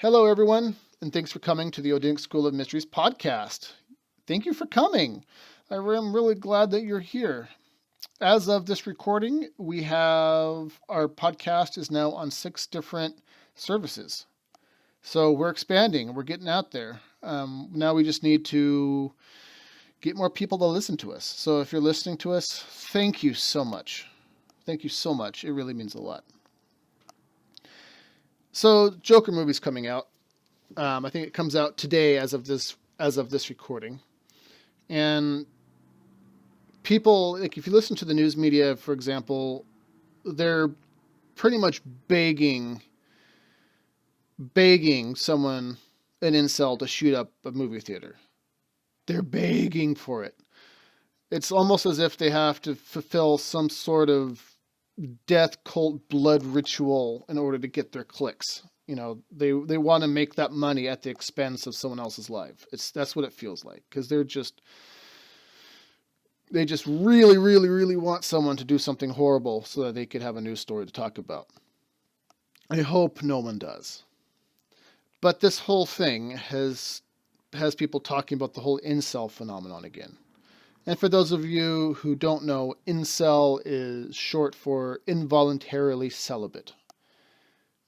Hello, everyone, and thanks for coming to the Odinic School of Mysteries podcast. Thank you for coming. I'm really glad that you're here. As of this recording, we have our podcast is now on 6 different services. So we're expanding, we're getting out there. Now we just need to get more people to listen to us. So if you're listening to us, thank you so much. Thank you so much. It really means a lot. So Joker movie's coming out. I think it comes out today as of this recording. And people, like if you listen to the news media, for example, they're pretty much begging someone, an incel, to shoot up a movie theater. They're begging for it. It's almost as if they have to fulfill some sort of death cult blood ritual in order to get their clicks. You know, they want to make that money at the expense of someone else's life. That's what it feels like, because they just really want someone to do something horrible so that they could have a news story to talk about. I hope no one does. But this whole thing has people talking about the whole incel phenomenon again. And for those of you who don't know, incel is short for involuntarily celibate.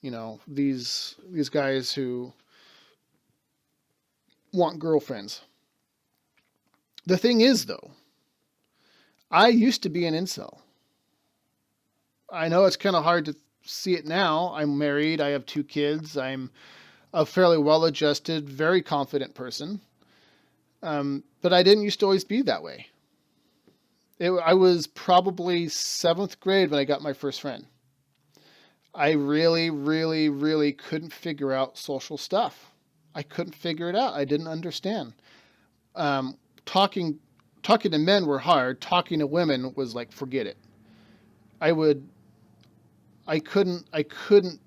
You know, these guys who want girlfriends. The thing is, though, I used to be an incel. I know it's kind of hard to see it now. I'm married. I have 2 kids. I'm a fairly well-adjusted, very confident person. But I didn't used to always be that way. I was probably 7th grade when I got my first friend. I really couldn't figure out social stuff. I couldn't figure it out. I didn't understand. Talking to men were hard. Talking to women was like, forget it. I couldn't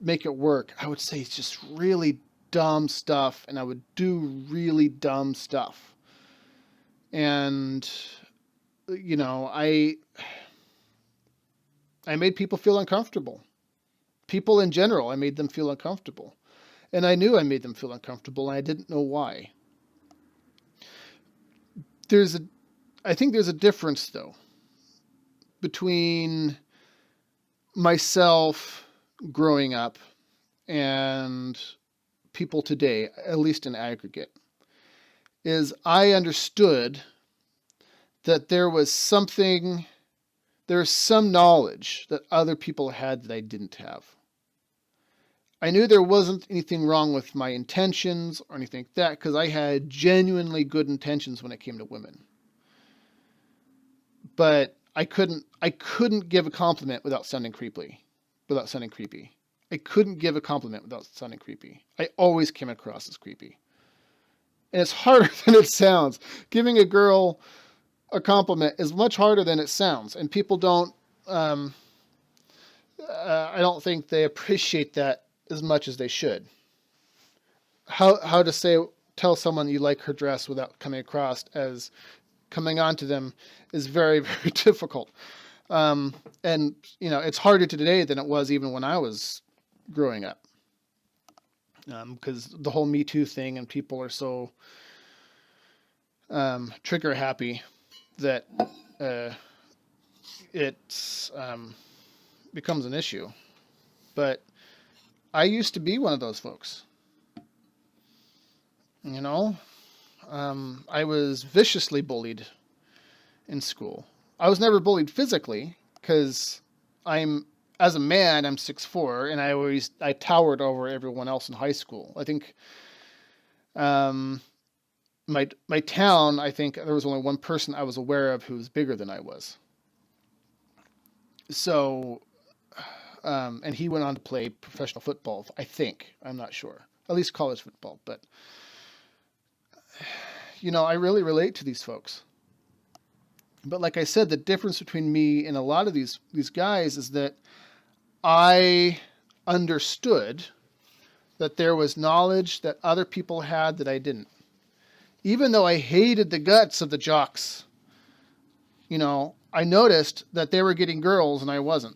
make it work. I would say it's just really dumb stuff, and I would do really dumb stuff. And, you know, I made people feel uncomfortable. People in general, I made them feel uncomfortable. And I knew I made them feel uncomfortable, and I didn't know why. I think there's a difference, though, between myself growing up and people today, at least in aggregate, is I understood that there's some knowledge that other people had that I didn't have. I knew there wasn't anything wrong with my intentions or anything like that, because I had genuinely good intentions when it came to women. But I couldn't give a compliment without sounding creepy. I couldn't give a compliment without sounding creepy. I always came across as creepy. And it's harder than it sounds. Giving a girl a compliment is much harder than it sounds. And people don't, I don't think they appreciate that as much as they should. How to tell someone you like her dress without coming across as coming on to them is very, very difficult. And, you know, it's harder today than it was even when I was growing up. Because the whole Me Too thing, and people are so trigger happy that it becomes an issue. But I used to be one of those folks. You know, I was viciously bullied in school. I was never bullied physically, because as a man, I'm 6'4", and I towered over everyone else in high school. I think my town, I think there was only one person I was aware of who was bigger than I was. So, and he went on to play professional football, I think. I'm not sure. At least college football. But, you know, I really relate to these folks. But like I said, the difference between me and a lot of these guys is that I understood that there was knowledge that other people had that I didn't. Even though I hated the guts of the jocks, you know, I noticed that they were getting girls and I wasn't.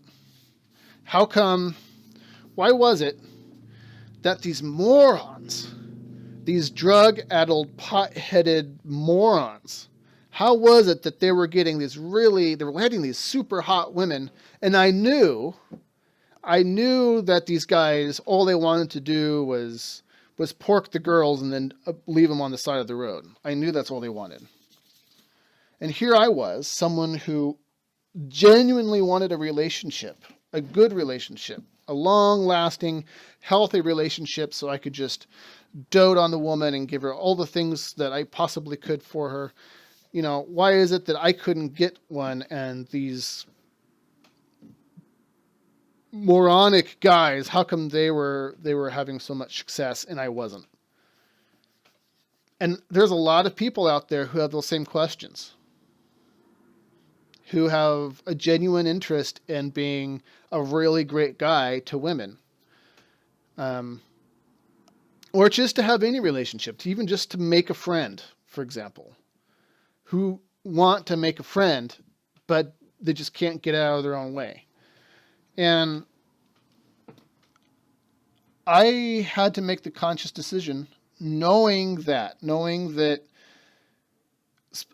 Why was it that these morons, these drug-addled, pot-headed morons, how was it that they were getting they were letting these super hot women, and I knew that these guys, all they wanted to do was pork the girls and then leave them on the side of the road. I knew that's all they wanted. And here I was, someone who genuinely wanted a relationship, a good relationship, a long-lasting, healthy relationship, so I could just dote on the woman and give her all the things that I possibly could for her. You know, why is it that I couldn't get one and these moronic guys, how come they were having so much success and I wasn't? And there's a lot of people out there who have those same questions, who have a genuine interest in being a really great guy to women. Or just to have any relationship, to even just to make a friend, for example, who want to make a friend, but they just can't get out of their own way. And I had to make the conscious decision, knowing that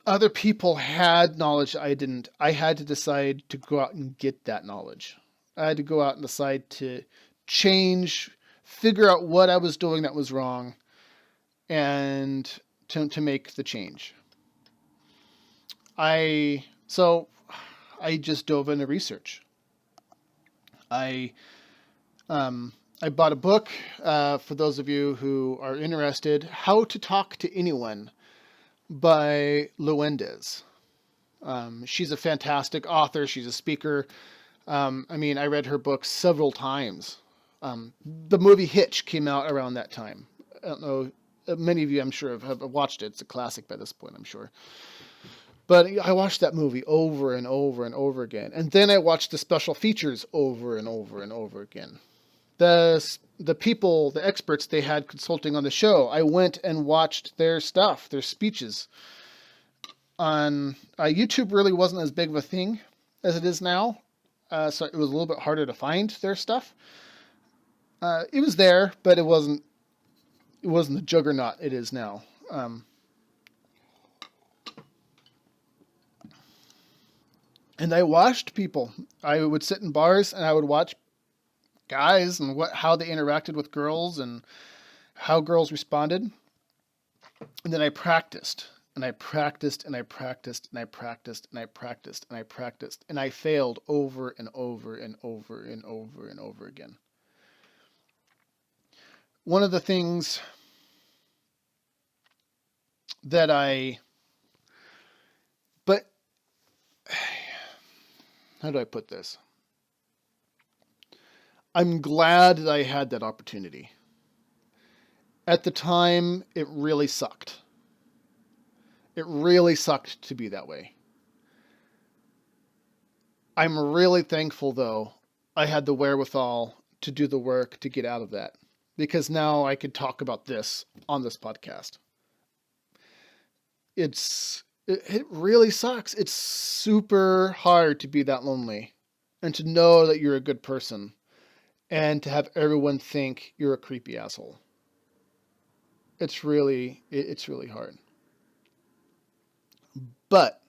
other people had knowledge I didn't. I had to decide to go out and get that knowledge. I had to go out and decide to change, figure out what I was doing that was wrong, and to make the change. So I just dove into research. I bought a book, for those of you who are interested, How to Talk to Anyone by Luendes. She's a fantastic author. She's a speaker. I read her book several times. The movie Hitch came out around that time. I don't know, many of you I'm sure have watched it. It's a classic by this point, I'm sure. But I watched that movie over and over and over again. And then I watched the special features over and over and over again. The people, the experts they had consulting on the show, I went and watched their stuff, their speeches. On YouTube really wasn't as big of a thing as it is now. So it was a little bit harder to find their stuff. It was there, but it wasn't the juggernaut it is now. And I watched people. I would sit in bars and I would watch guys and how they interacted with girls and how girls responded. And then I practiced and I practiced and I practiced and I practiced and I practiced and I practiced. And I failed over and over and over and over and over again. One of the things that how do I put this? I'm glad that I had that opportunity. At the time, it really sucked. It really sucked to be that way. I'm really thankful, though, I had the wherewithal to do the work to get out of that. Because now I could talk about this on this podcast. It really sucks. It's super hard to be that lonely and to know that you're a good person and to have everyone think you're a creepy asshole. It's really hard. But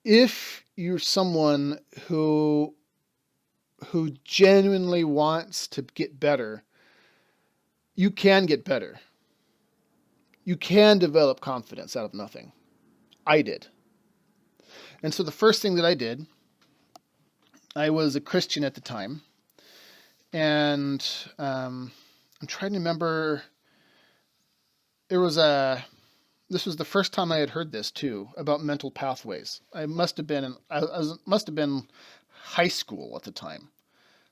if you're someone who genuinely wants to get better, you can get better. You can develop confidence out of nothing. I did. And so the first thing that I did, I was a Christian at the time. And I'm trying to remember, this was the first time I had heard this too, about mental pathways. I must have been high school at the time.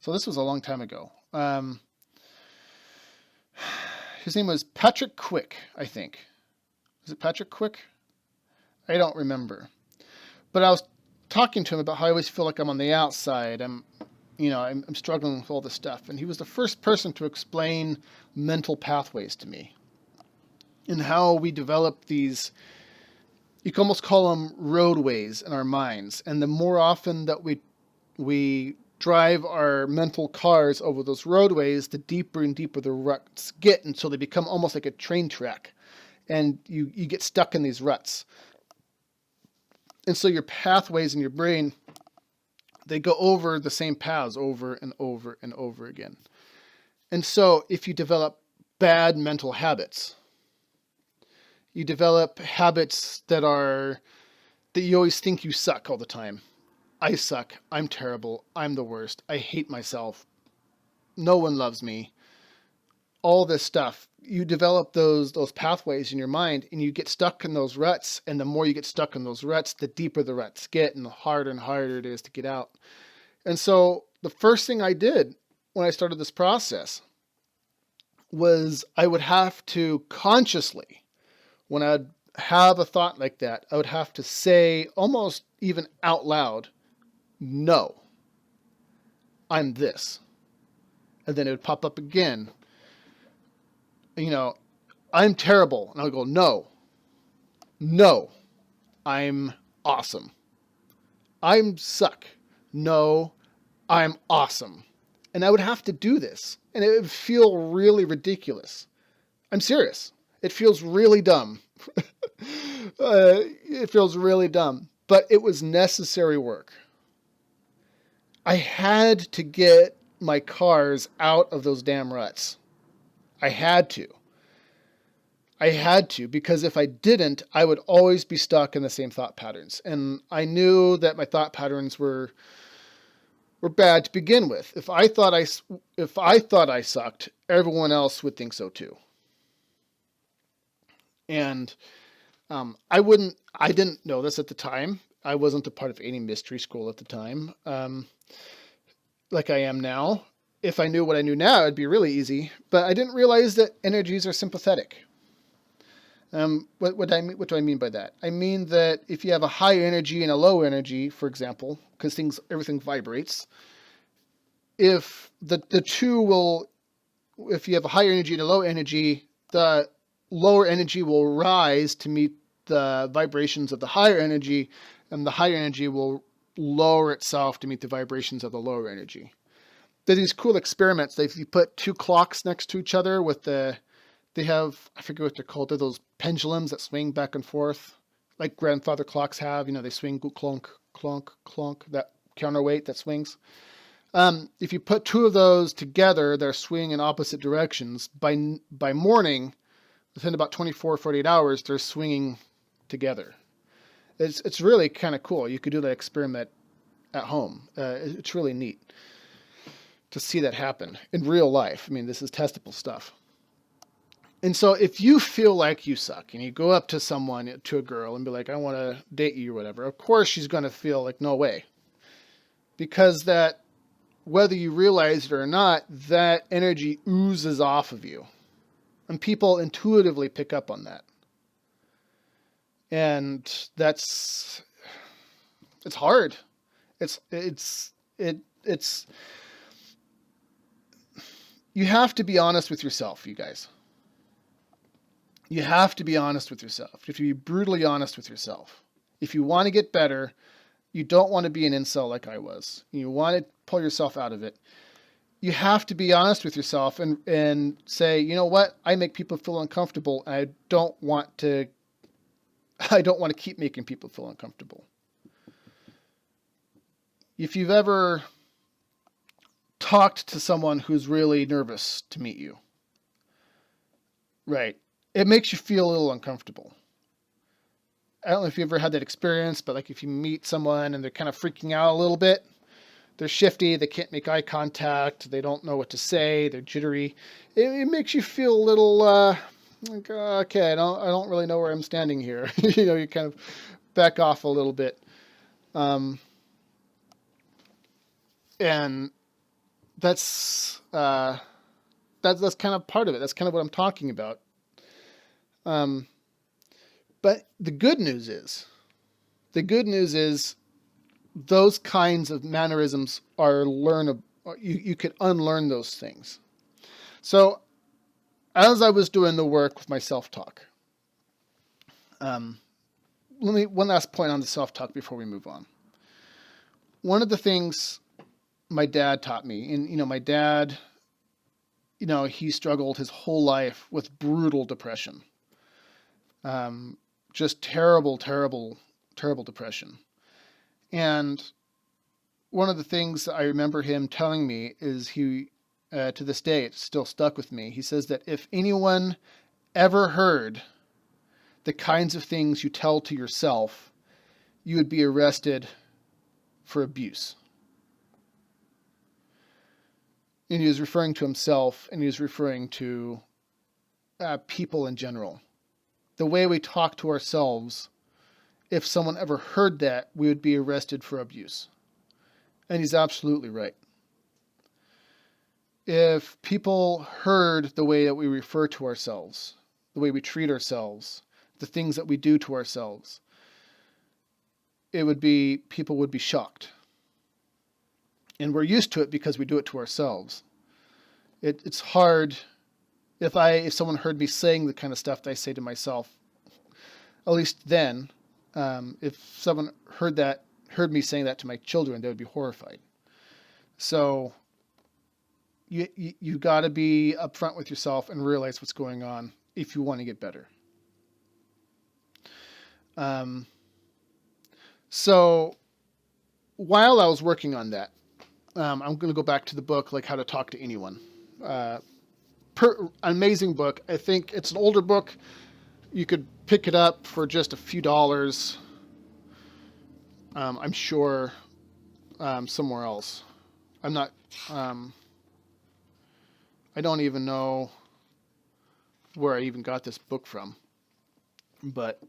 So this was a long time ago. His name was Patrick Quick, I think. Is it Patrick Quick? I don't remember. But I was talking to him about how I always feel like I'm on the outside. I'm struggling with all this stuff. And he was the first person to explain mental pathways to me. And how we develop these, you can almost call them roadways in our minds. And the more often that we drive our mental cars over those roadways, the deeper and deeper the ruts get until they become almost like a train track. And you get stuck in these ruts. And so your pathways in your brain, they go over the same paths over and over and over again. And so if you develop bad mental habits, you develop habits that you always think you suck all the time. I suck. I'm terrible. I'm the worst. I hate myself. No one loves me. All this stuff. You develop those pathways in your mind, and you get stuck in those ruts. And the more you get stuck in those ruts, the deeper the ruts get and harder it is to get out. And so the first thing I did when I started this process was I would have to consciously, when I'd have a thought like that, I would have to say almost even out loud, no, I'm this. And then it would pop up again. I'm terrible. And I would go, no, I'm awesome. I'm suck. No, I'm awesome. And I would have to do this. And it would feel really ridiculous. I'm serious. It feels really dumb. It feels really dumb. But it was necessary work. I had to get my cars out of those damn ruts. I had to, because if I didn't, I would always be stuck in the same thought patterns. And I knew that my thought patterns were bad to begin with. If I thought I sucked, everyone else would think so too. And I didn't know this at the time. I wasn't a part of any mystery school at the time, like I am now. If I knew what I knew now, it'd be really easy. But I didn't realize that energies are sympathetic. What do I mean by that? I mean that if you have a high energy and a low energy, for example, because everything vibrates, if if you have a higher energy and a low energy, the lower energy will rise to meet the vibrations of the higher energy, and the higher energy will lower itself to meet the vibrations of the lower energy. There's these cool experiments. If you put two clocks next to each other they have, I forget what they're called. They're those pendulums that swing back and forth, like grandfather clocks have. They swing clonk, clonk, clonk, that counterweight that swings. If you put two of those together, they're swinging in opposite directions. By morning, within about 24, 48 hours, they're swinging together. It's really kind of cool. You could do that experiment at home. It's really neat to see that happen in real life. I mean, this is testable stuff. And so if you feel like you suck and you go up to a girl and be like, I want to date you or whatever, of course she's going to feel like, no way. Because that, whether you realize it or not, that energy oozes off of you. And people intuitively pick up on that. And it's hard. You have to be honest with yourself, you guys. You have to be honest with yourself. You have to be brutally honest with yourself. If you want to get better, you don't want to be an incel like I was. You want to pull yourself out of it. You have to be honest with yourself and say, you know what? I make people feel uncomfortable, and I don't want to keep making people feel uncomfortable. If you've ever talked to someone who's really nervous to meet you, right, it makes you feel a little uncomfortable. I don't know if you ever had that experience, but like if you meet someone and they're kind of freaking out a little bit, they're shifty, they can't make eye contact, they don't know what to say, they're jittery. It makes you feel a little like, okay, I don't really know where I'm standing here. You kind of back off a little bit. And that's kind of part of it. That's kind of what I'm talking about. But the good news is those kinds of mannerisms are learnable. You could unlearn those things. So as I was doing the work with my self-talk, one last point on the self-talk before we move on. One of the things my dad taught me. And, my dad, he struggled his whole life with brutal depression. Just terrible, terrible, terrible depression. And one of the things I remember him telling me is to this day, it's still stuck with me. He says that if anyone ever heard the kinds of things you tell to yourself, you would be arrested for abuse. And he was referring to himself, and he was referring to people in general. The way we talk to ourselves, if someone ever heard that, we would be arrested for abuse. And he's absolutely right. If people heard the way that we refer to ourselves, the way we treat ourselves, the things that we do to ourselves, people would be shocked. And we're used to it because we do it to ourselves. It's hard if someone heard me saying the kind of stuff that I say to myself, at least then, if someone heard me saying that to my children, they would be horrified. So you got to be upfront with yourself and realize what's going on if you want to get better. So while I was working on that, I'm going to go back to the book, like How to Talk to Anyone. Amazing book. I think it's an older book. You could pick it up for just a few dollars. I'm sure somewhere else. I'm not. I don't even know where I even got this book from, but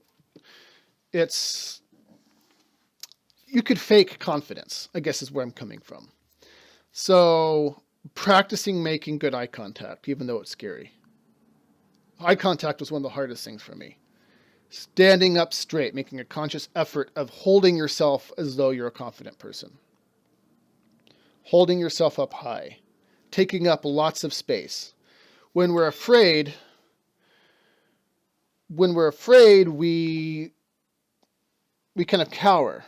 you could fake confidence, I guess is where I'm coming from. So practicing making good eye contact, even though it's scary. Eye contact was one of the hardest things for me. Standing up straight, making a conscious effort of holding yourself as though you're a confident person. Holding yourself up high. Taking up lots of space. When we're afraid, we kind of cower,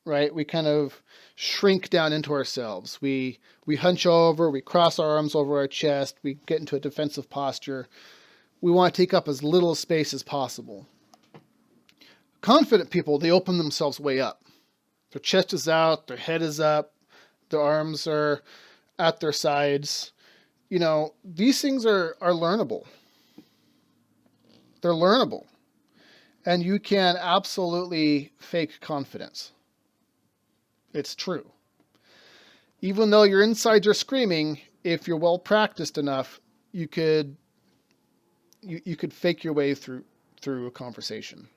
right? We kind of shrink down into ourselves. We hunch over, we cross our arms over our chest, we get into a defensive posture. We want to take up as little space as possible. Confident people, they open themselves way up. Their chest is out, their head is up, their arms are at their sides. These things are learnable. They're learnable. And you can absolutely fake confidence. It's true. Even though your insides are screaming, if you're well practiced enough, you could fake your way through a conversation.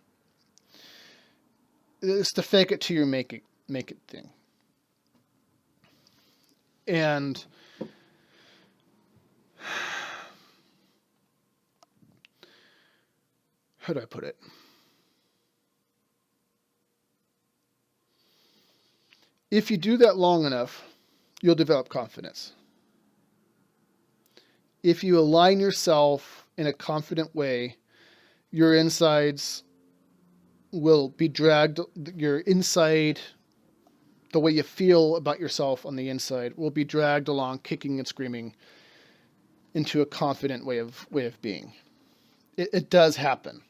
It's the fake it till you make it thing. And how do I put it? If you do that long enough, you'll develop confidence. If you align yourself in a confident way, your insides will be dragged, your inside, the way you feel about yourself on the inside, will be dragged along, kicking and screaming, into a confident way of being. It does happen.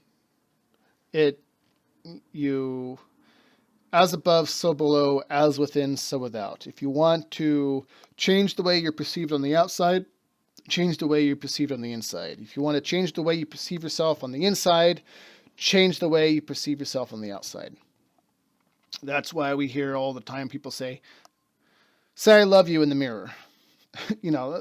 As above, so below, as within, so without. If you want to change the way you're perceived on the outside, change the way you're perceived on the inside. If you want to change the way you perceive yourself on the inside, change the way you perceive yourself on the outside. That's why we hear all the time people say I love you in the mirror.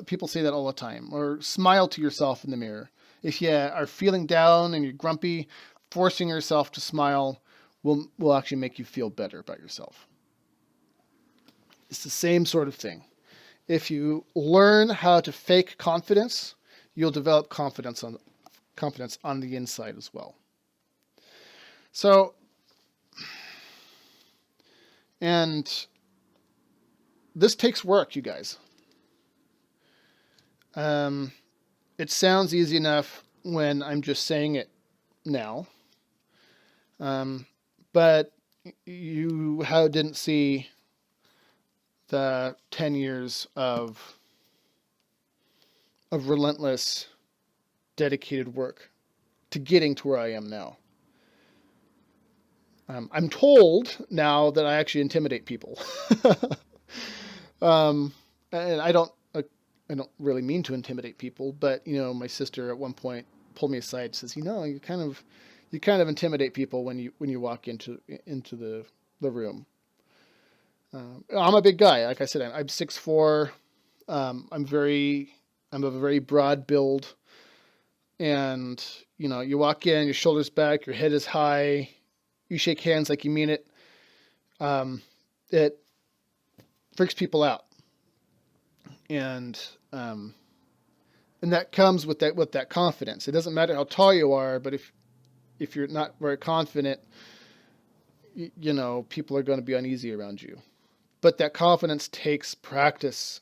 People say that all the time. Or smile to yourself in the mirror. If you are feeling down and you're grumpy, forcing yourself to smile will actually make you feel better about yourself. It's the same sort of thing. If you learn how to fake confidence, you'll develop confidence on the inside as well. So, and this takes work, you guys. It sounds easy enough when I'm just saying it now. But you didn't see the 10 years of relentless, dedicated work to getting to where I am now. I'm told now that I actually intimidate people. And I don't really mean to intimidate people, but my sister at one point pulled me aside and says, you kind of intimidate people when you walk into the room. I'm a big guy. Like I said, I'm 6'4". I'm of a very broad build, and you walk in, your shoulders back, your head is high, you shake hands like you mean it. It freaks people out, and that comes with that confidence. It doesn't matter how tall you are, but if you're not very confident, people are going to be uneasy around you. But that confidence takes practice,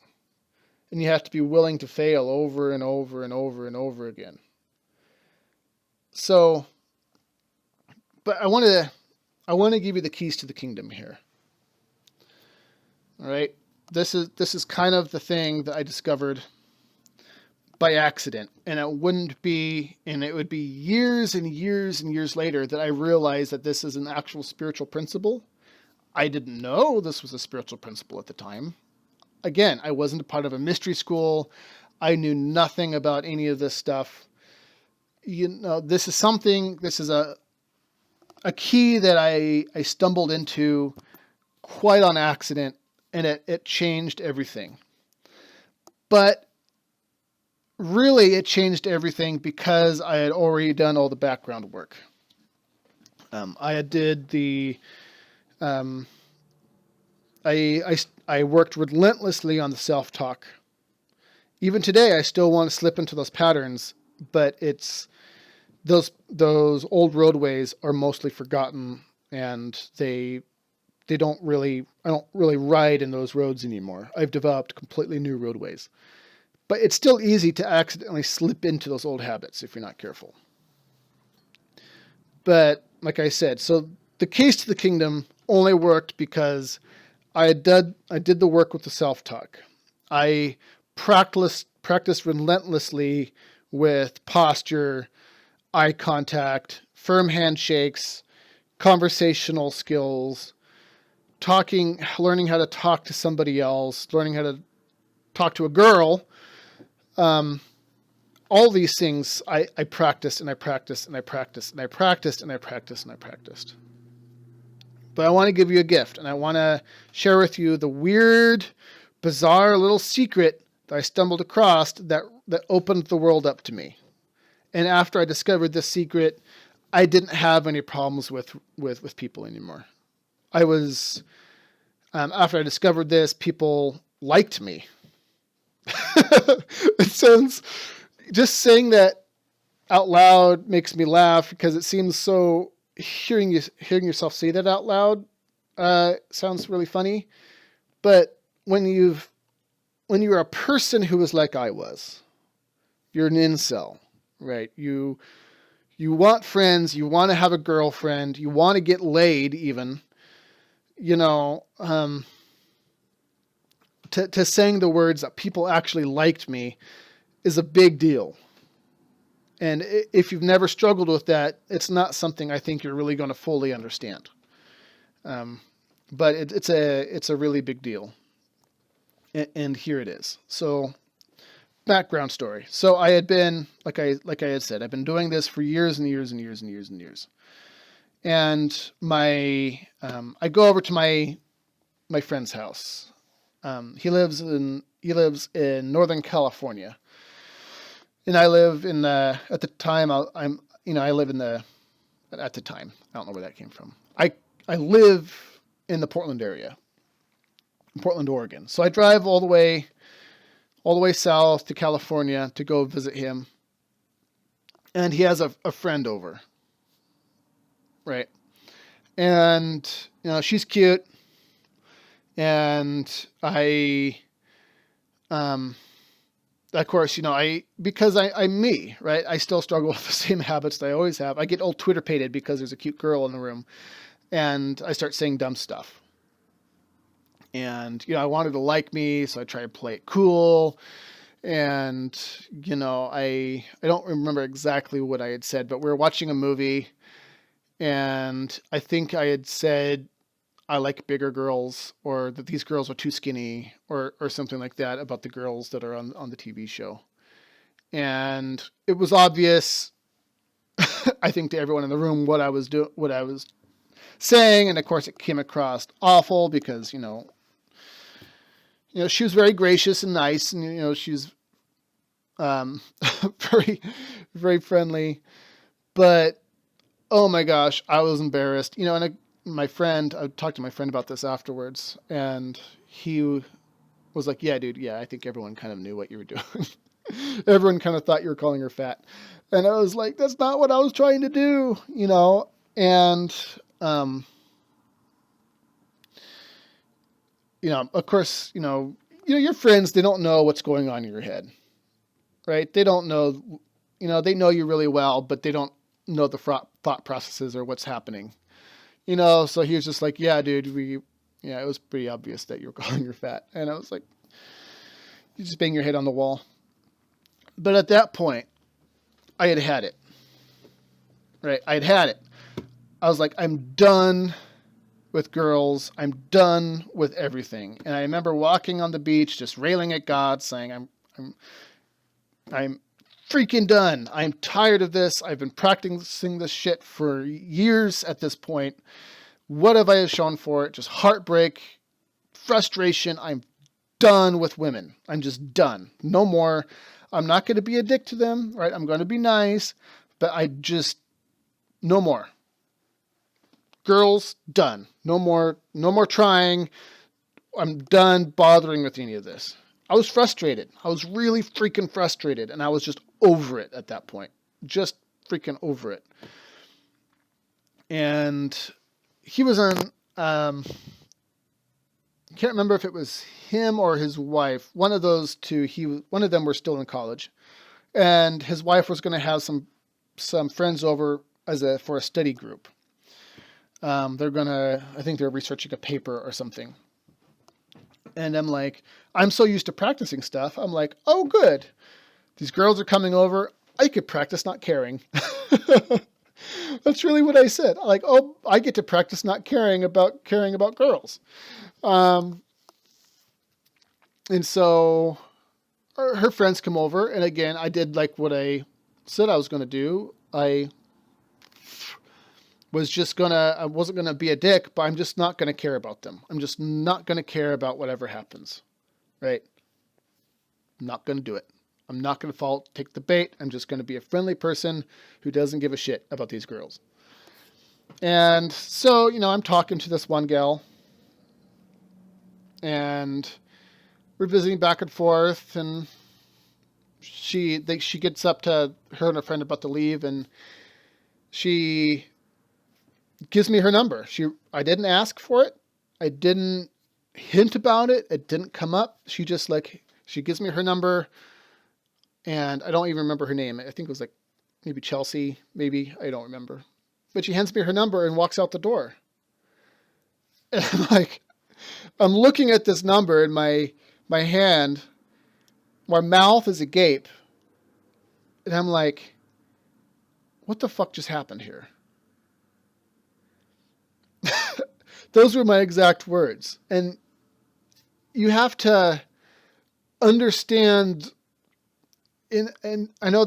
and you have to be willing to fail over and over and over and over again. So, but I want to give you the keys to the kingdom here. All right. This is kind of the thing that I discovered by accident, and it would be years and years and years later that I realized that this is an actual spiritual principle. I didn't know this was a spiritual principle at the time. Again, I wasn't a part of a mystery school. I knew nothing about any of this stuff. This is a key that I stumbled into quite on accident, and it changed everything. But really, it changed everything because I had already done all the background work. I did the I worked relentlessly on the self-talk. Even today, I still want to slip into those patterns, but it's those old roadways are mostly forgotten, and I don't really ride in those roads anymore. I've developed completely new roadways. But it's still easy to accidentally slip into those old habits if you're not careful. But like I said, so the keys to the kingdom only worked because I did the work with the self-talk. I practiced relentlessly with posture, eye contact, firm handshakes, conversational skills, learning how to talk to somebody else, learning how to talk to a girl. All these things I practiced and I practiced and I practiced and I practiced and I practiced and I practiced. But I want to give you a gift, and I want to share with you the weird, bizarre little secret that I stumbled across that opened the world up to me. And after I discovered this secret, I didn't have any problems with people anymore. After I discovered this, people liked me. It sounds, just saying that out loud makes me laugh because it seems so, hearing yourself say that out loud sounds really funny. But when you're a person who is like I was, you're an incel, right? You want friends, you want to have a girlfriend, you want to get laid even, to saying the words that people actually liked me is a big deal. And if you've never struggled with that, it's not something I think you're really going to fully understand. But it's a really big deal. And here it is. So, background story. So I had been, like I had said, I've been doing this for years and years and years and years and years. And I go over to my friend's house. He lives in Northern California. And I live at the time, I don't know where that came from. I live in the Portland area, in Portland, Oregon. So I drive all the way south to California to go visit him. And he has a friend over. Right. And, she's cute. And of course, because I'm me, right? I still struggle with the same habits that I always have. I get all Twitter-pated because there's a cute girl in the room, and I start saying dumb stuff. And, I wanted to like me, so I tried to play it cool. And, I don't remember exactly what I had said, but we were watching a movie, and I think I had said I like bigger girls, or that these girls are too skinny, or something like that about the girls that are on the TV show. And it was obvious, I think, to everyone in the room what I was saying, and of course it came across awful because she was very gracious and nice, and she's very, very friendly, but oh my gosh, I was embarrassed, and I talked to my friend about this afterwards, and he was like, yeah, dude, yeah, I think everyone kind of knew what you were doing. Everyone kind of thought you were calling her fat. And I was like, that's not what I was trying to do, and, of course, your friends, they don't know what's going on in your head, right? They don't know, they know you really well, but they don't know the thought processes or what's happening, so he was just like, yeah, dude, it was pretty obvious that you were calling her fat. And I was like, you just bang your head on the wall. But at that point, I had it, right? I had it. I was like, I'm done with girls. I'm done with everything. And I remember walking on the beach, just railing at God, saying, I'm freaking done. I'm tired of this. I've been practicing this shit for years at this point. What have I shown for it? Just heartbreak, frustration. I'm done with women. I'm just done. No more. I'm not going to be a dick to them, right? I'm going to be nice, but no more. Girls, done. No more trying. I'm done bothering with any of this. I was frustrated. I was really freaking frustrated, and I was just over it at that point. Just freaking over it. And he was on, I can't remember if it was him or his wife. One of those two, one of them were still in college, and his wife was going to have some friends over for a study group. I think they're researching a paper or something. And I'm like, I'm so used to practicing stuff. I'm like, oh, good. These girls are coming over. I could practice not caring. That's really what I said. Like, oh, I get to practice not caring about girls. And so her friends come over. And again, I did like what I said I was going to do. I wasn't going to be a dick, but I'm just not going to care about them. I'm just not going to care about whatever happens. Right? I'm not going to do it. I'm not going to take the bait. I'm just going to be a friendly person who doesn't give a shit about these girls. And so, I'm talking to this one gal, and we're visiting back and forth, and she gets up to her and a friend about to leave, and she gives me her number. I didn't ask for it. I didn't hint about it. It didn't come up. She gives me her number, and I don't even remember her name. I think it was like maybe Chelsea, maybe. I don't remember. But she hands me her number and walks out the door. And I'm looking at this number in my hand. My mouth is agape. And I'm like, what the fuck just happened here? Those were my exact words. And you have to understand, and I know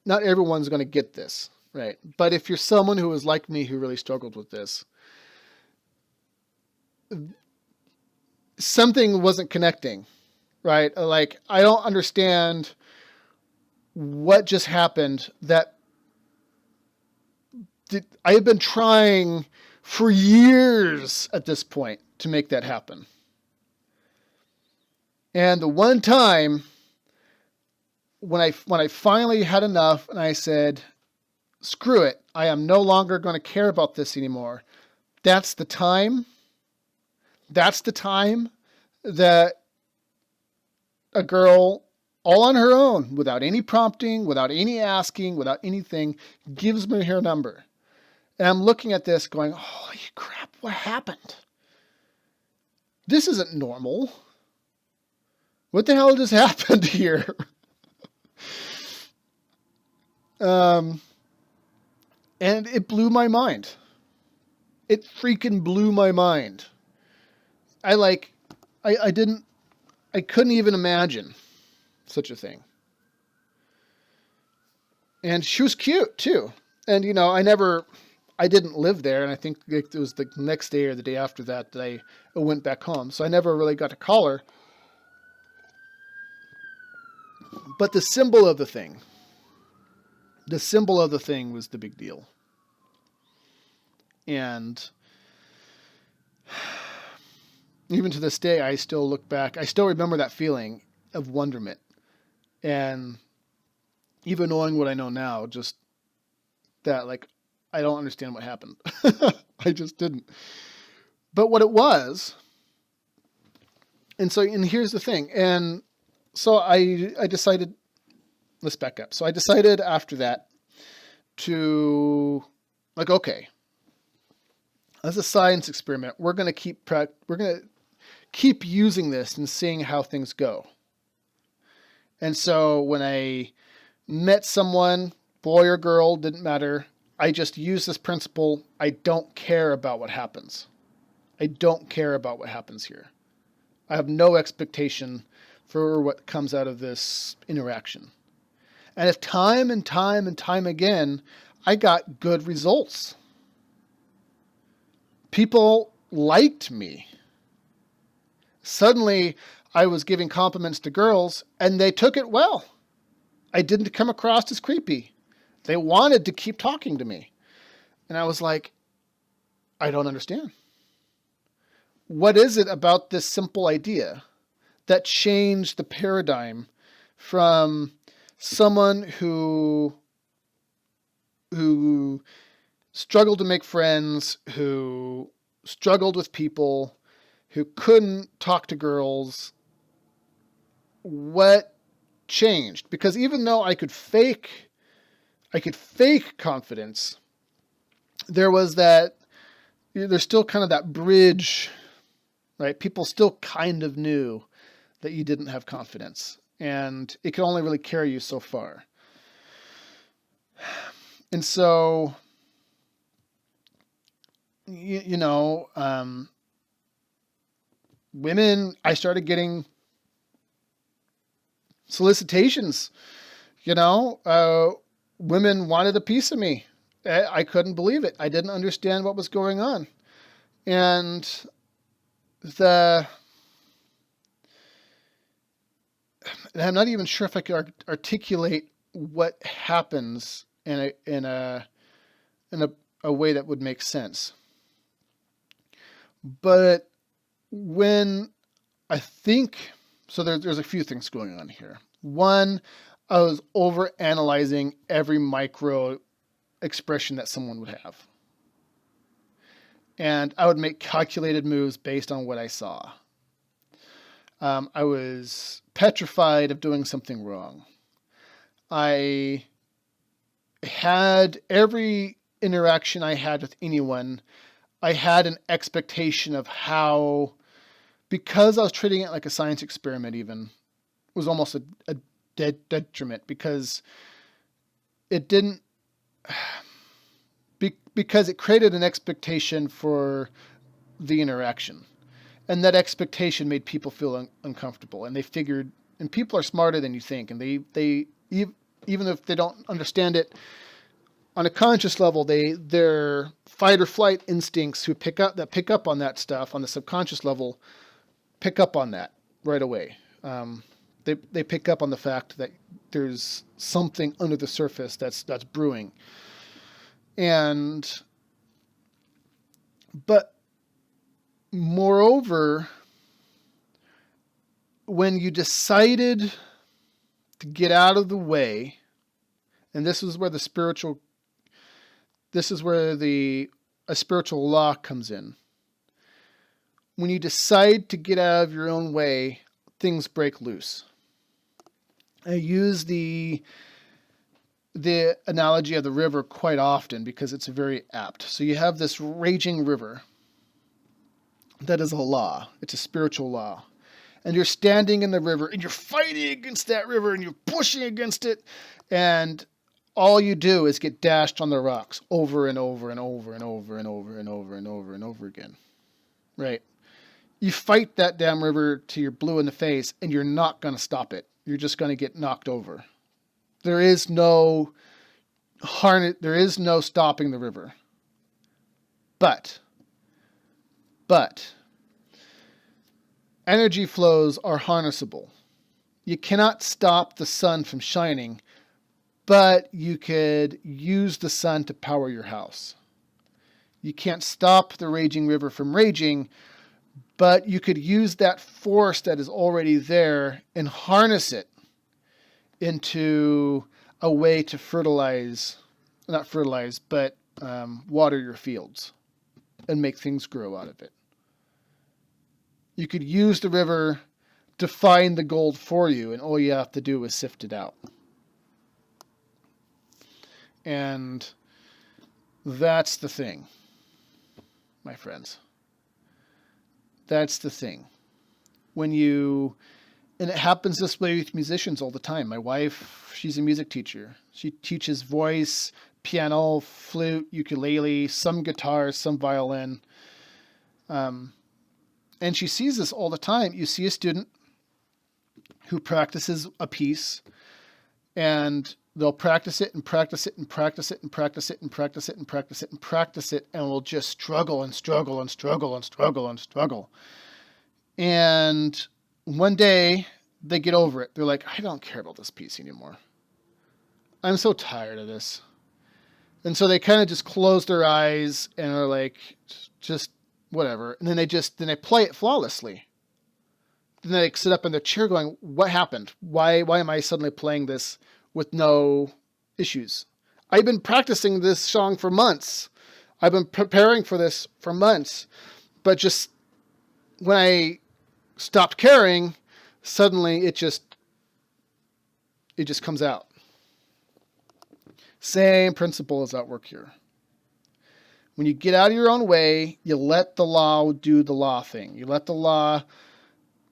not everyone's going to get this, right? But if you're someone who is like me, who really struggled with this, something wasn't connecting, right? Like, I don't understand what just happened. I have been trying for years at this point to make that happen. And the one time when I finally had enough and I said, screw it, I am no longer going to care about this anymore. That's the time that a girl, all on her own, without any prompting, without any asking, without anything, gives me her number. And I'm looking at this going, holy crap, what happened? this isn't normal. What the hell just happened here? And it blew my mind. It freaking blew my mind. I couldn't even imagine such a thing. And she was cute too. And, you know, I didn't live there. And I think it was the next day or the day after that I went back home. So I never really got to call her. But the symbol of the thing was the big deal. And even to this day, I still look back. I still remember that feeling of wonderment. And even knowing what I know now, just that, like, I don't understand what happened. I just didn't. But what it was, and here's the thing. And so I decided, let's back up. So I decided after that to, like, okay, as a science experiment, we're going to keep using this and seeing how things go. And so when I met someone, boy or girl, didn't matter, I just use this principle. I don't care about what happens. I don't care about what happens here. I have no expectation for what comes out of this interaction. And if time and time and time again, I got good results. People liked me. Suddenly, I was giving compliments to girls, and they took it well. I didn't come across as creepy. They wanted to keep talking to me. And I was like, I don't understand. What is it about this simple idea that changed the paradigm from someone who struggled to make friends, who struggled with people, who couldn't talk to girls? What changed? Because even though I could fake confidence, there's still kind of that bridge, right? People still kind of knew that you didn't have confidence, and it could only really carry you so far. And so, women, I started getting solicitations, women wanted a piece of me. I couldn't believe it. I didn't understand what was going on. And I'm not even sure if I could articulate what happens in a way that would make sense. But when I think, so there's a few things going on here. One, I was over analyzing every micro expression that someone would have. And I would make calculated moves based on what I saw. I was petrified of doing something wrong. I had every interaction I had with anyone, I had an expectation of how, because I was treating it like a science experiment even, it was almost a detriment, because it didn't, because it created an expectation for the interaction. And that expectation made people feel uncomfortable. And they figured, and people are smarter than you think. And they even if they don't understand it on a conscious level, their fight or flight instincts pick up on that stuff on the subconscious level, pick up on that right away. They pick up on the fact that there's something under the surface that's brewing. But moreover, when you decided to get out of the way, and this is where a spiritual law comes in. When you decide to get out of your own way, things break loose. I use the analogy of the river quite often because it's very apt. So you have this raging river That is a law. It's a spiritual law. And you're standing in the river and you're fighting against that river and you're pushing against it. And all you do is get dashed on the rocks over and over and over and over and over and over and over and over again. Right? You fight that damn river till you're blue in the face and you're not going to stop it. You're just going to get knocked over. There is no stopping the river. But energy flows are harnessable. You cannot stop the sun from shining, but you could use the sun to power your house. You can't stop the raging river from raging, but you could use that force that is already there and harness it into a way to water your fields and make things grow out of it. You could use the river to find the gold for you, and all you have to do is sift it out. And that's the thing, my friends. That's the thing. And it happens this way with musicians all the time. My wife, she's a music teacher. She teaches voice, piano, flute, ukulele, some guitar, some violin. And she sees this all the time. You see a student who practices a piece, and they'll practice it and practice it and practice it and practice it and practice it and practice it and practice it, and will just struggle and struggle and struggle and struggle and struggle. And one day they get over it. They're like, I don't care about this piece anymore. I'm so tired of this. And so they kind of just close their eyes and are like, just whatever. And then they play it flawlessly. Then they sit up in their chair going, what happened? Why am I suddenly playing this with no issues? I've been practicing this song for months. I've been preparing for this for months. But just when I stopped caring, suddenly it just comes out. Same principle is at work here. When you get out of your own way, you let the law do the law thing. You let the law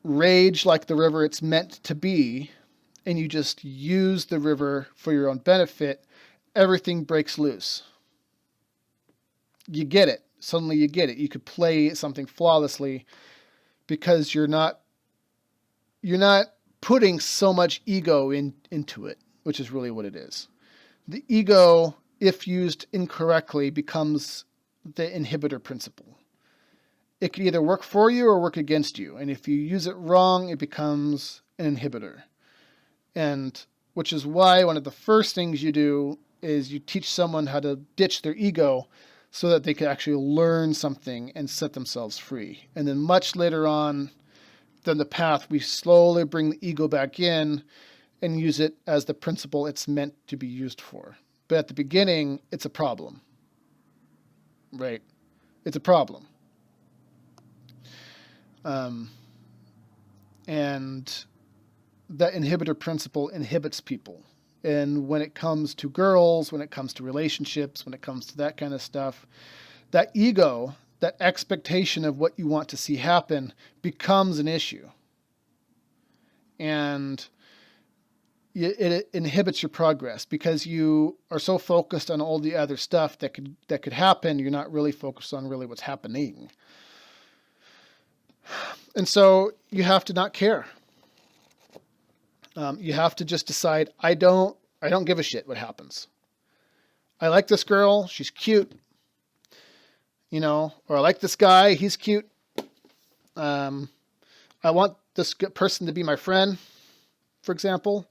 rage like the river it's meant to be, and you just use the river for your own benefit. Everything breaks loose. You get it. Suddenly you get it. You could play something flawlessly because you're not putting so much ego into it, which is really what it is. The ego, if used incorrectly, becomes the inhibitor principle. It can either work for you or work against you. And if you use it wrong, it becomes an inhibitor. And which is why one of the first things you do is you teach someone how to ditch their ego so that they can actually learn something and set themselves free. And then much later on down the path, we slowly bring the ego back in and use it as the principle it's meant to be used for. But at the beginning, it's a problem. Right? It's a problem. And that inhibitor principle inhibits people. And when it comes to girls, when it comes to relationships, when it comes to that kind of stuff, that ego, that expectation of what you want to see happen becomes an issue. And it inhibits your progress because you are so focused on all the other stuff that could happen. You're not really focused on really what's happening. And so you have to not care. You have to just decide, I don't give a shit what happens. I like this girl. She's cute. Or I like this guy. He's cute. I want this person to be my friend, for example.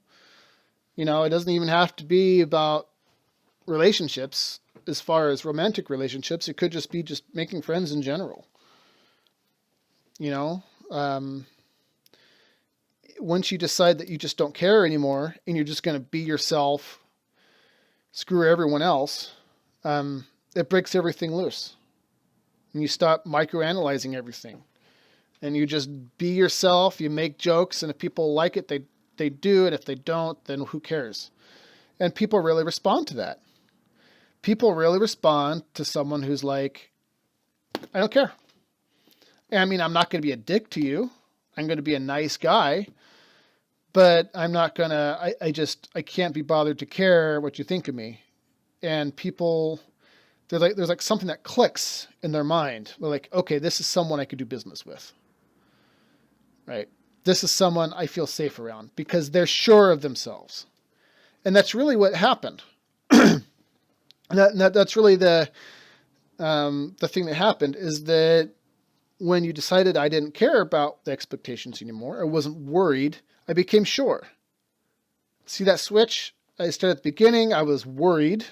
It doesn't even have to be about relationships as far as romantic relationships. It could just be just making friends in general. Once you decide that you just don't care anymore and you're just going to be yourself, screw everyone else, it breaks everything loose. And you stop microanalyzing everything. And you just be yourself, you make jokes, and if people like it, they do, and if they don't, then who cares? And people really respond to that. People really respond to someone who's like, I don't care. I mean, I'm not going to be a dick to you. I'm going to be a nice guy, but I'm not going to, I can't be bothered to care what you think of me. And people, there's like something that clicks in their mind. They're like, okay, this is someone I could do business with, right? This is someone I feel safe around because they're sure of themselves. And that's really what happened. That's really the thing that happened is that when you decided I didn't care about the expectations anymore, I wasn't worried, I became sure. See that switch? I started at the beginning, I was worried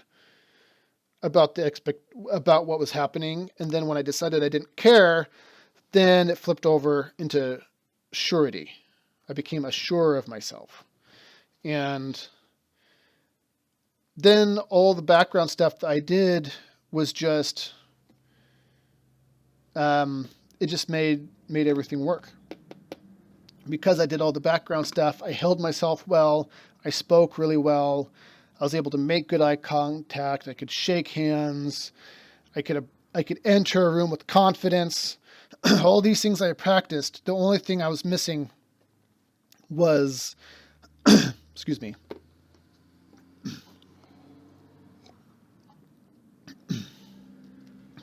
about about what was happening, and then when I decided I didn't care, then it flipped over into surety. I became assured of myself. And then all the background stuff that I did was just it just made everything work. Because I did all the background stuff, I held myself well, I spoke really well, I was able to make good eye contact, I could shake hands, I could enter a room with confidence. All these things I practiced, the only thing I was missing was, excuse me,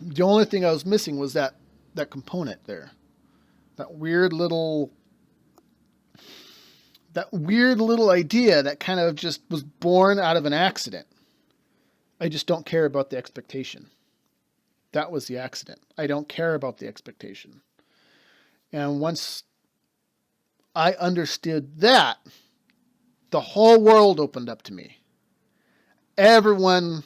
the only thing I was missing was that component there. That weird little idea that kind of just was born out of an accident. I just don't care about the expectation. That was the accident. I don't care about the expectation. And once I understood that, the whole world opened up to me. Everyone,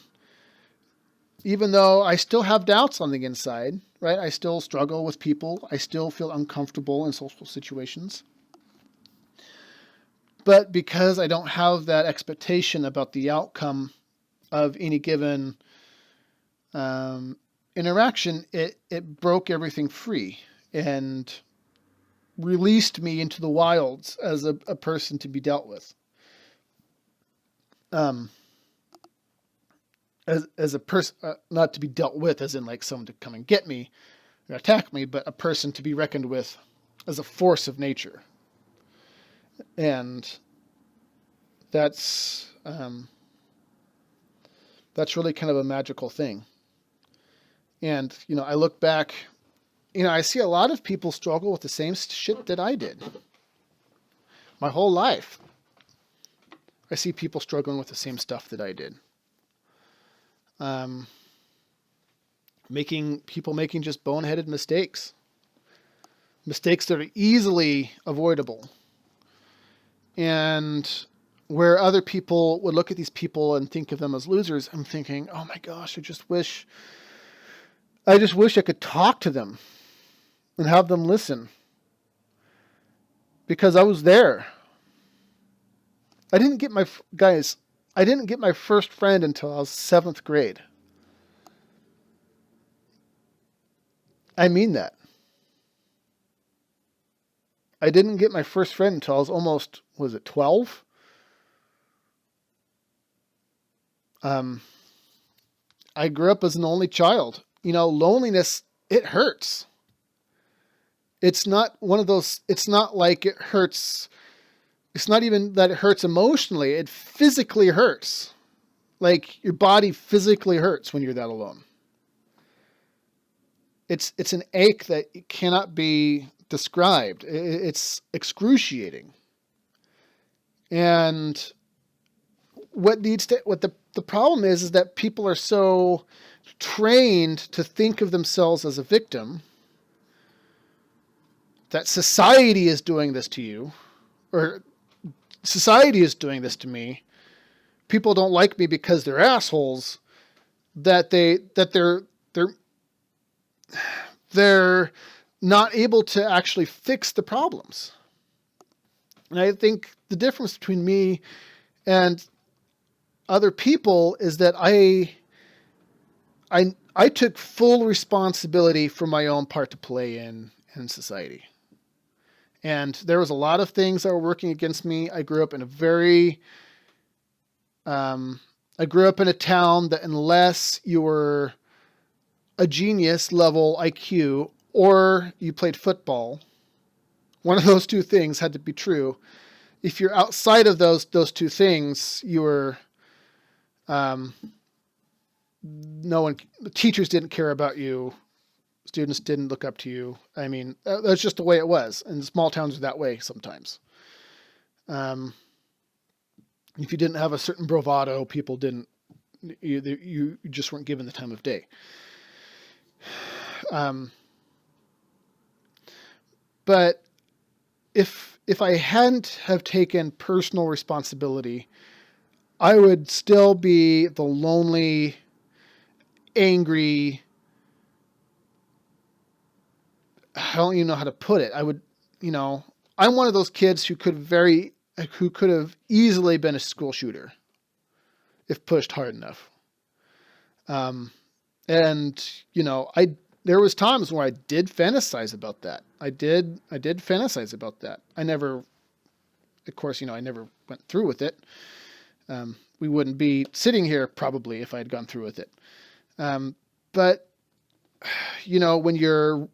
even though I still have doubts on the inside, right? I still struggle with people. I still feel uncomfortable in social situations. But because I don't have that expectation about the outcome of any given interaction, it broke everything free and released me into the wilds as a person to be dealt with. As a person, not to be dealt with as in like someone to come and get me or attack me, but a person to be reckoned with as a force of nature. And that's really kind of a magical thing. And, I look back, I see a lot of people struggle with the same shit that I did. My whole life, I see people struggling with the same stuff that I did. Making just boneheaded mistakes that are easily avoidable. And where other people would look at these people and think of them as losers, I'm thinking, oh my gosh, I just wish I could talk to them and have them listen. Because I was there. I didn't get my first friend until I was 7th grade. I mean that. I didn't get my first friend until I was almost, 12? I grew up as an only child. Loneliness, it hurts. It's not one of those, it's not like it hurts. It's not even that it hurts emotionally. It physically hurts. Like your body physically hurts when you're that alone. It's an ache that cannot be described. It's excruciating. And the problem is that people are so trained to think of themselves as a victim that society is doing this to you, or society is doing this to me. People don't like me because they're assholes. They're not able to actually fix the problems. And I think the difference between me and other people is that I took full responsibility for my own part to play in society. And there was a lot of things that were working against me. I grew up in a town that unless you were a genius level IQ or you played football. One of those two things had to be true. If you're outside of those two things, you were no one. The teachers didn't care about you. Students didn't look up to you. I mean, that's just the way it was. And small towns are that way sometimes. If you didn't have a certain bravado, people didn't. You just weren't given the time of day. But if I hadn't have taken personal responsibility, I would still be the lonely, angry. I don't even know how to put it. I would, I'm one of those kids who could have easily been a school shooter if pushed hard enough. There was times where I did fantasize about that. I did fantasize about that. I never went through with it. We wouldn't be sitting here probably if I had gone through with it. But when you're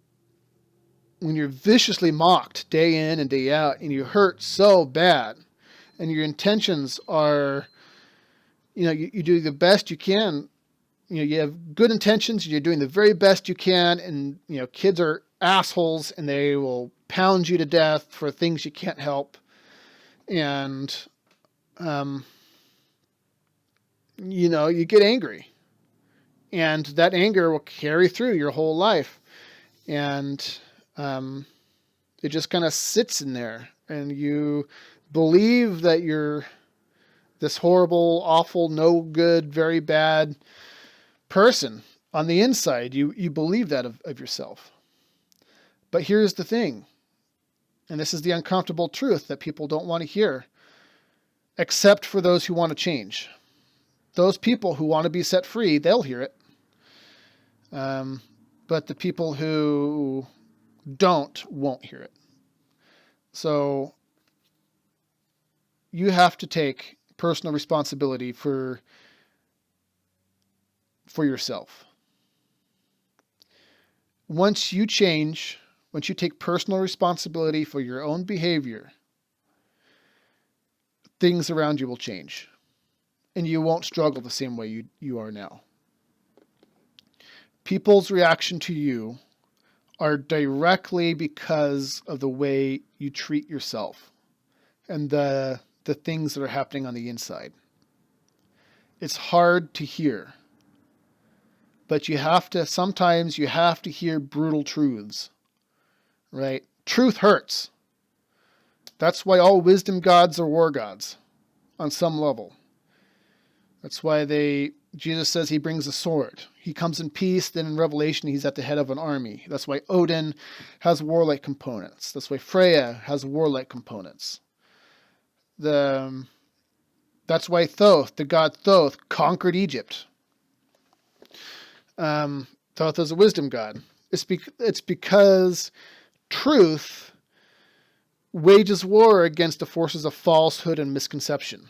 viciously mocked day in and day out, and you hurt so bad, and your intentions are, you do the best you can. You have good intentions, and you're doing the very best you can, and kids are assholes, and they will pound you to death for things you can't help, and you get angry, and that anger will carry through your whole life, and it just kind of sits in there, and you believe that you're this horrible, awful, no good, very bad person on the inside. You believe that of yourself. But here's the thing, and this is the uncomfortable truth that people don't want to hear, except for those who want to change. Those people who want to be set free, they'll hear it. But the people who won't hear it. So you have to take personal responsibility for yourself. Once you change, once you take personal responsibility for your own behavior, things around you will change. And you won't struggle the same way you are now. People's reaction to you are directly because of the way you treat yourself and the things that are happening on the inside. It's hard to hear, but sometimes you have to hear brutal truths, right? Truth hurts. That's why all wisdom gods are war gods on some level. That's why Jesus says he brings a sword. He comes in peace, then in Revelation he's at the head of an army. That's why Odin has warlike components. That's why Freya has warlike components. That's why Thoth, the god Thoth, conquered Egypt. Thoth is a wisdom god. It's because truth wages war against the forces of falsehood and misconception.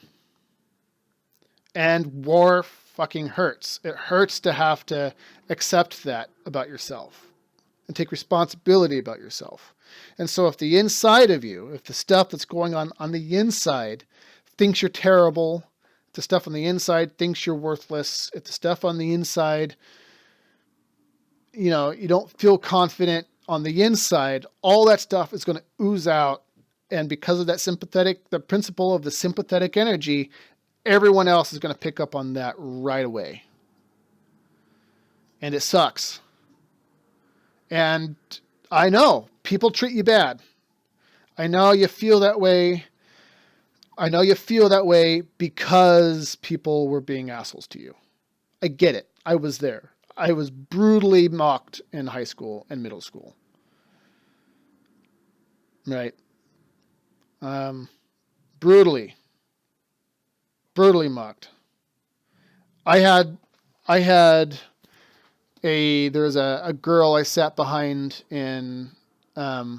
And war fucking hurts. It hurts to have to accept that about yourself and take responsibility about yourself. And so if the inside of you, if the stuff that's going on the inside thinks you're terrible, if the stuff on the inside thinks you're worthless, if the stuff on the inside, you don't feel confident on the inside, all that stuff is going to ooze out. And because of that the principle of the sympathetic energy, everyone else is going to pick up on that right away. And it sucks. And I know people treat you bad. I know you feel that way. I know you feel that way because people were being assholes to you. I get it. I was there. I was brutally mocked in high school and middle school. Right. Brutally mocked. There was a girl I sat behind in, I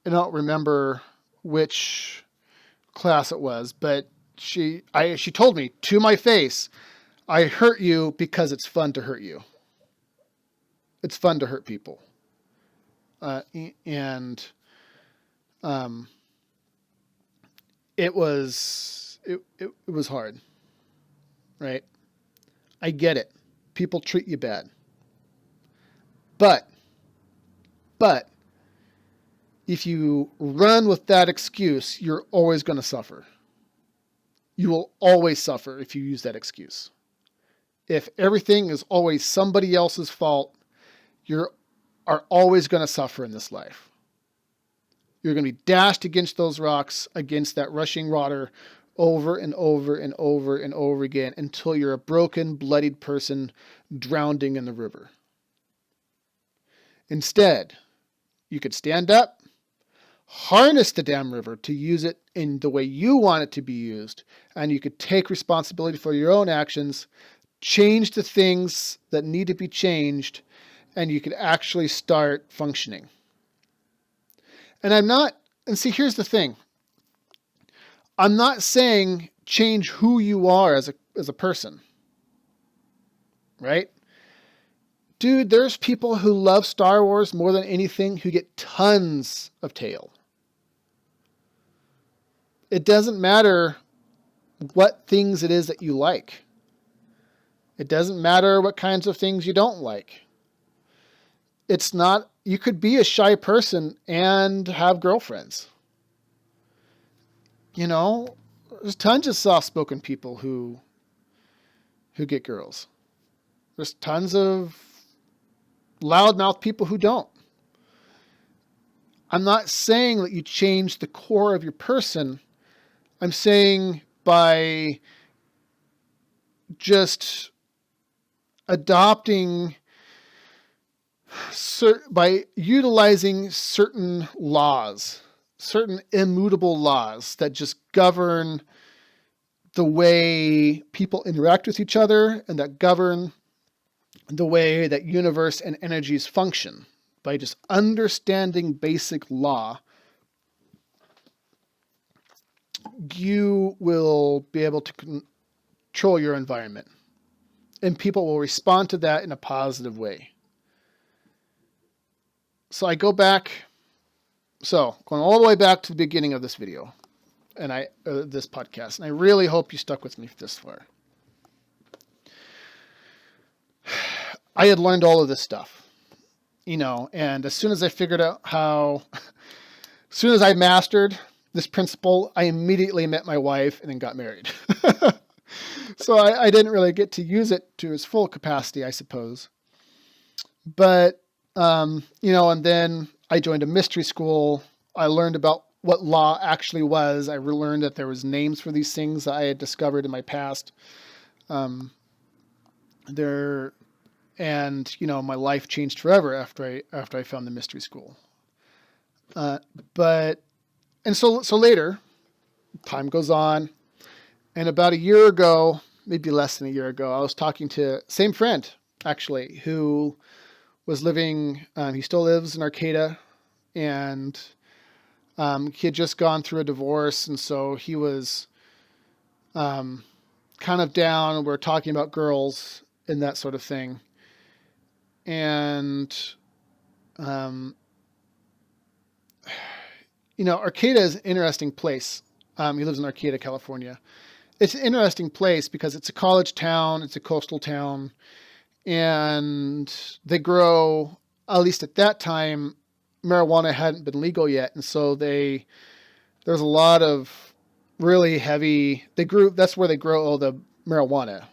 don't remember which class it was, but she told me to my face, I hurt you because it's fun to hurt you. It's fun to hurt people. And um, it was hard, right? I get it. People treat you bad, but if you run with that excuse, you're always going to suffer. You will always suffer if you use that excuse. If everything is always somebody else's fault, you are always going to suffer in this life. You're going to be dashed against those rocks, against that rushing water, over and over and over and over again until you're a broken, bloodied person drowning in the river. Instead, you could stand up, harness the damn river to use it in the way you want it to be used, and you could take responsibility for your own actions, change the things that need to be changed, and you could actually start functioning. And see, here's the thing. I'm not saying change who you are as a person, right? Dude, there's people who love Star Wars more than anything who get tons of tail. It doesn't matter what things it is that you like. It doesn't matter what kinds of things you don't like. It's not, you could be a shy person and have girlfriends. You know, there's tons of soft-spoken people who get girls. There's tons of loudmouth people who don't. I'm not saying that you change the core of your person. I'm saying by just adopting, by utilizing certain laws, certain immutable laws that just govern the way people interact with each other and that govern the way that universe and energies function. By just understanding basic law, you will be able to control your environment, and people will respond to that in a positive way. So I go back, going all the way back to the beginning of this video, and this podcast, and I really hope you stuck with me this far. I had learned all of this stuff, and as soon as I figured out as soon as I mastered this principle, I immediately met my wife and then got married. So I didn't really get to use it to its full capacity, I suppose. But, and then I joined a mystery school. I learned about what law actually was. I learned that there was names for these things that I had discovered in my past. My life changed forever after I found the mystery school. So later, time goes on, and about a year ago, maybe less than a year ago, I was talking to same friend actually who was living. He still lives in Arcata, and he had just gone through a divorce, and so he was kind of down. We're talking about girls and that sort of thing, and Arcata is an interesting place. He lives in Arcata, California. It's an interesting place because it's a college town, it's a coastal town, and they grow, at least at that time, marijuana hadn't been legal yet, and so there's a lot of really heavy, that's where they grow all the marijuana.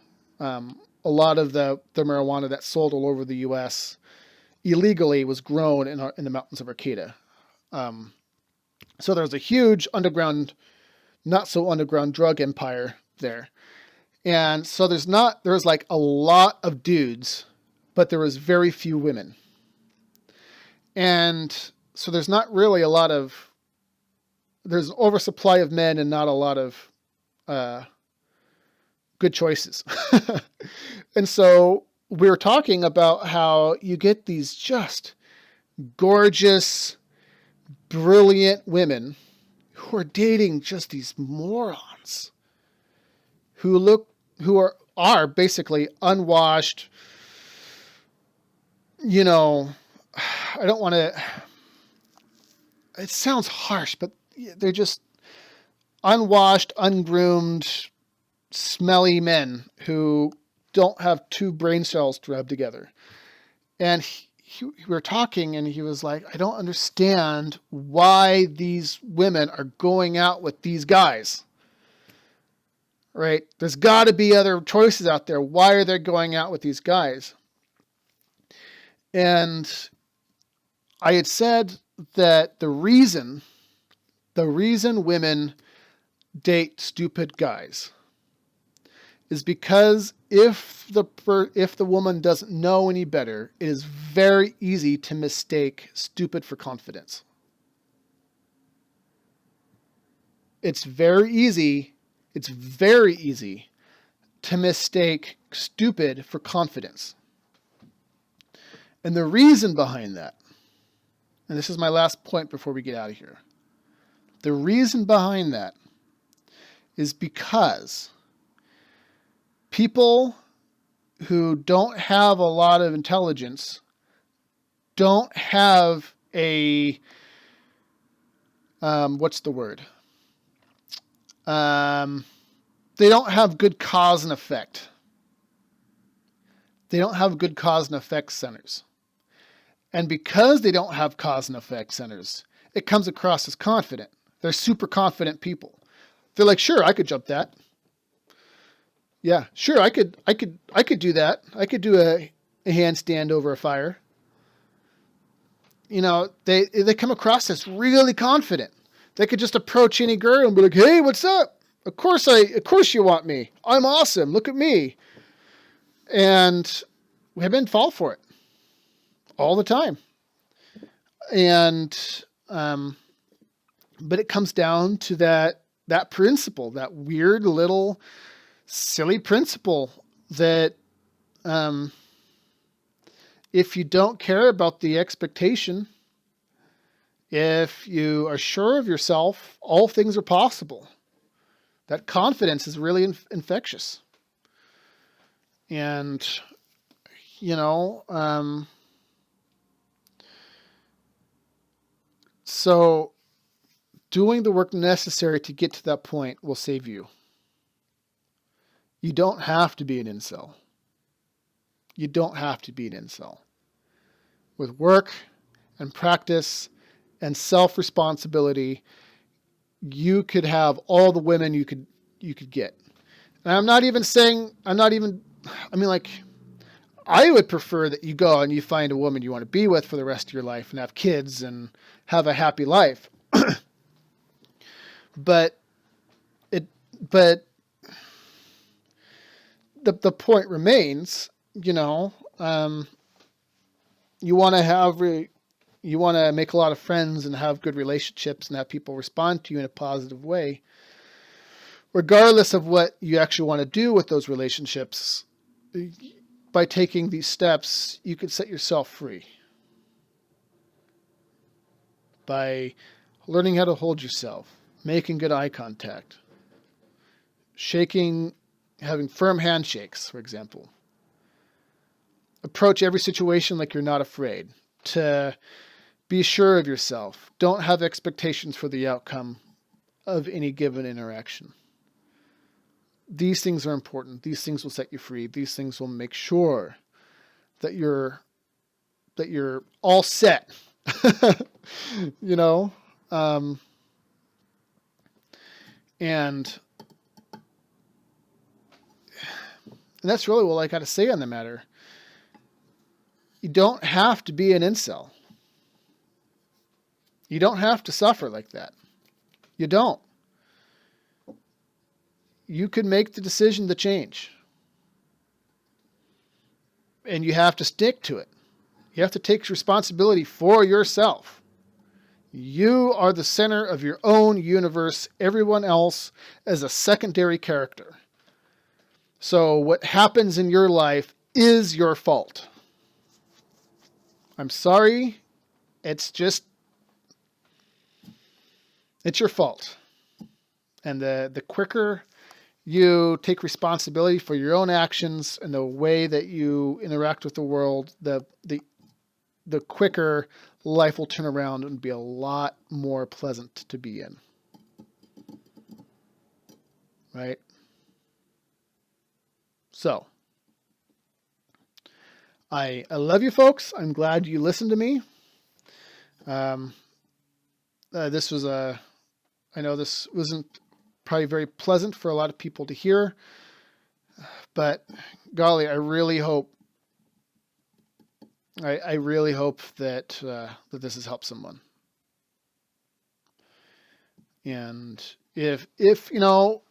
A lot of the marijuana that's sold all over the U.S. illegally was grown in the mountains of Arcata. So there's a huge underground, not so underground drug empire there. And so there's like a lot of dudes, but there was very few women. And so there's not really there's an oversupply of men and not a lot of good choices. And so we were talking about how you get these just gorgeous, brilliant women who are dating just these morons who are basically unwashed. I don't want to, it sounds harsh, but they're just unwashed, ungroomed, smelly men who don't have two brain cells to rub together. And we were talking, and he was like, I don't understand why these women are going out with these guys. Right? There's got to be other choices out there. Why are they going out with these guys? And I had said that the reason women date stupid guys is because if the woman doesn't know any better, it is very easy to mistake stupid for confidence. It's very easy to mistake stupid for confidence. And the reason behind that, and this is my last point before we get out of here, the reason behind that is because people who don't have a lot of intelligence don't have a, what's the word? They don't have good cause and effect. They don't have good cause and effect centers. And because they don't have cause and effect centers, it comes across as confident. They're super confident people. They're like, sure, I could jump that. Yeah, sure, I could do that. I could do a handstand over a fire. You know, they come across as really confident. They could just approach any girl and be like, hey, what's up? Of course you want me. I'm awesome. Look at me. And women fall for it all the time. And, but it comes down to that principle, that weird little silly principle that, if you don't care about the expectation, if you are sure of yourself, all things are possible. That confidence is really infectious. And, you know, so doing the work necessary to get to that point will save you. You don't have to be an incel. You don't have to be an incel. With work and practice and self-responsibility, you could have all the women you could get. And I would prefer that you go and you find a woman you want to be with for the rest of your life and have kids and have a happy life. But the point remains, you know, you want to make a lot of friends and have good relationships and have people respond to you in a positive way. Regardless of what you actually want to do with those relationships, by taking these steps, you can set yourself free. By learning how to hold yourself, making good eye contact, having firm handshakes, for example. Approach every situation like you're not afraid. To be sure of yourself. Don't have expectations for the outcome of any given interaction. These things are important. These things will set you free. These things will make sure that you're all set. You know? And that's really all I got to say on the matter. You don't have to be an incel. You don't have to suffer like that. You don't. You could make the decision to change. And you have to stick to it. You have to take responsibility for yourself. You are the center of your own universe. Everyone else is a secondary character. So what happens in your life is your fault. I'm sorry. It's your fault. And the quicker you take responsibility for your own actions and the way that you interact with the world, the quicker life will turn around and be a lot more pleasant to be in. Right? So, I love you folks. I'm glad you listened to me. This was I know this wasn't probably very pleasant for a lot of people to hear, but golly, I really hope that that this has helped someone. And if you know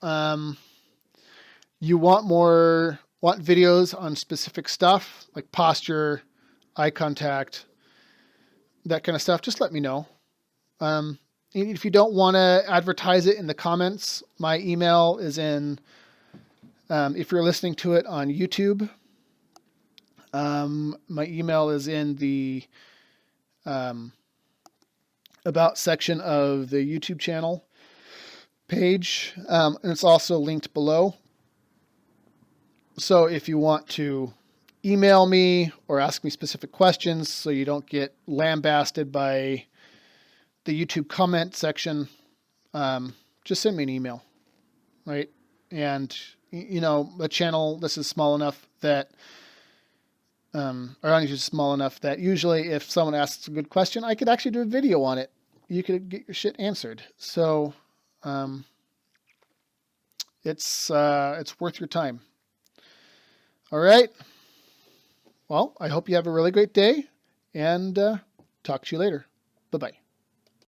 you want videos on specific stuff like posture, eye contact, that kind of stuff, just let me know. If you don't want to advertise it in the comments, my email is in, if you're listening to it on YouTube, my email is in the about section of the YouTube channel page, and it's also linked below. So if you want to email me or ask me specific questions so you don't get lambasted by the YouTube comment section, just send me an email, right? And, you know, the channel, this is small enough that, or is small enough that usually if someone asks a good question, I could actually do a video on it. You could get your shit answered. So, it's worth your time. All right. Well, I hope you have a really great day, and talk to you later. Bye-bye.